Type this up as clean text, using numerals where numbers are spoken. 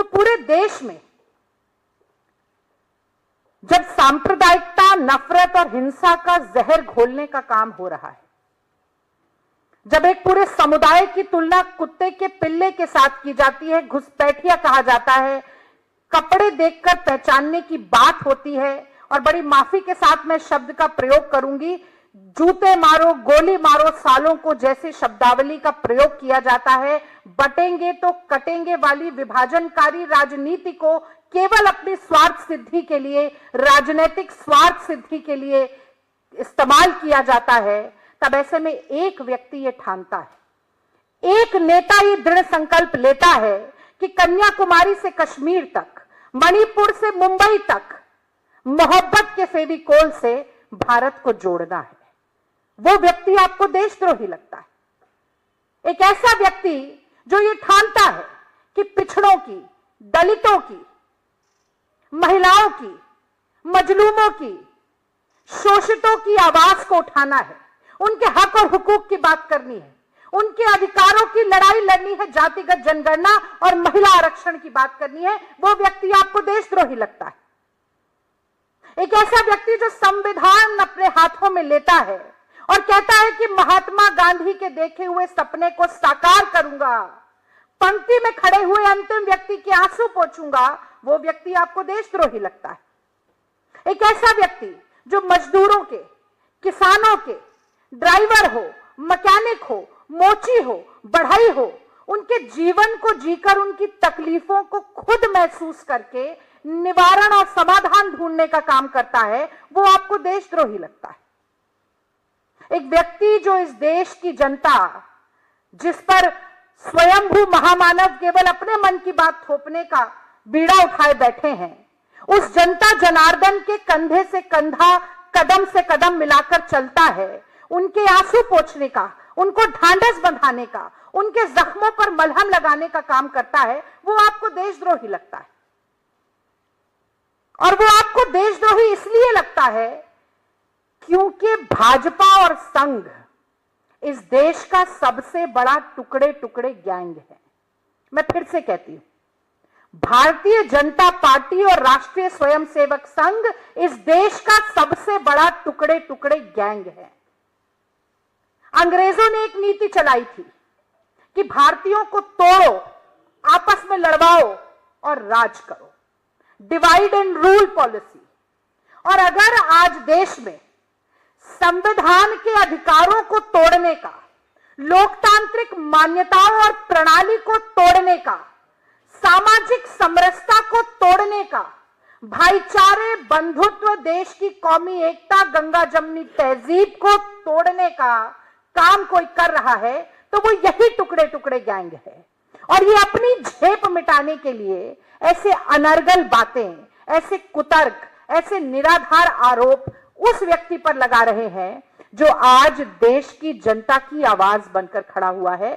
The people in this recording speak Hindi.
पूरे देश में जब सांप्रदायिकता, नफरत और हिंसा का जहर घोलने का काम हो रहा है, जब एक पूरे समुदाय की तुलना कुत्ते के पिल्ले के साथ की जाती है, घुसपैठिया कहा जाता है, कपड़े देखकर पहचानने की बात होती है, और बड़ी माफी के साथ मैं शब्द का प्रयोग करूंगी, जूते मारो, गोली मारो सालों को जैसे शब्दावली का प्रयोग किया जाता है, बटेंगे तो कटेंगे वाली विभाजनकारी राजनीति को केवल अपनी स्वार्थ सिद्धि के लिए, राजनीतिक स्वार्थ सिद्धि के लिए इस्तेमाल किया जाता है, तब ऐसे में एक व्यक्ति ये ठानता है, एक नेता ये दृढ़ संकल्प लेता है कि कन्याकुमारी से कश्मीर तक, मणिपुर से मुंबई तक मोहब्बत के फेविकोल से भारत को जोड़ना है। वो व्यक्ति आपको देशद्रोही लगता है। एक ऐसा व्यक्ति जो ये ठानता है कि पिछड़ों की, दलितों की, महिलाओं की, मजलूमों की, शोषितों की आवाज को उठाना है, उनके हक और हुकूक की बात करनी है, उनके अधिकारों की लड़ाई लड़नी है, जातिगत जनगणना और महिला आरक्षण की बात करनी है, वो व्यक्ति आपको देशद्रोही लगता है। एक ऐसा व्यक्ति जो संविधान अपने हाथों में लेता है और कहता है कि महात्मा गांधी के देखे हुए सपने को साकार करूंगा, पंक्ति में खड़े हुए अंतिम व्यक्ति के आंसू पोंछूंगा, वो व्यक्ति आपको देशद्रोही लगता है। एक ऐसा व्यक्ति जो मजदूरों के, किसानों के, ड्राइवर हो, मैकेनिक हो, मोची हो, बढ़ई हो, उनके जीवन को जीकर उनकी तकलीफों को खुद महसूस करके निवारण और समाधान ढूंढने का काम करता है, वो आपको देशद्रोही लगता है। एक व्यक्ति जो इस देश की जनता, जिस पर स्वयंभू महामानव केवल अपने मन की बात थोपने का बीड़ा उठाए बैठे हैं, उस जनता जनार्दन के कंधे से कंधा, कदम से कदम मिलाकर चलता है, उनके आंसू पोंछने का, उनको ढांढस बंधाने का, उनके जख्मों पर मलहम लगाने का काम करता है, वो आपको देशद्रोही लगता है। और वो आपको देशद्रोही इसलिए लगता है क्योंकि भाजपा और संघ इस देश का सबसे बड़ा टुकड़े टुकड़े गैंग है। मैं फिर से कहती हूं, भारतीय जनता पार्टी और राष्ट्रीय स्वयंसेवक संघ इस देश का सबसे बड़ा टुकड़े टुकड़े गैंग है। अंग्रेजों ने एक नीति चलाई थी कि भारतीयों को तोड़ो, आपस में लड़वाओ और राज करो, डिवाइड एंड रूल पॉलिसी। और अगर आज देश में संविधान के अधिकारों को तोड़ने का, लोकतांत्रिक मान्यताओं और प्रणाली को तोड़ने का, सामाजिक समरसता को तोड़ने का, भाईचारे, बंधुत्व, देश की कौमी एकता, गंगा जमनी तहजीब को तोड़ने का काम कोई कर रहा है, तो वो यही टुकड़े टुकड़े गैंग है। और ये अपनी झेप मिटाने के लिए ऐसे अनर्गल बातें, ऐसे कुतर्क, ऐसे निराधार आरोप उस व्यक्ति पर लगा रहे हैं जो आज देश की जनता की आवाज बनकर खड़ा हुआ है,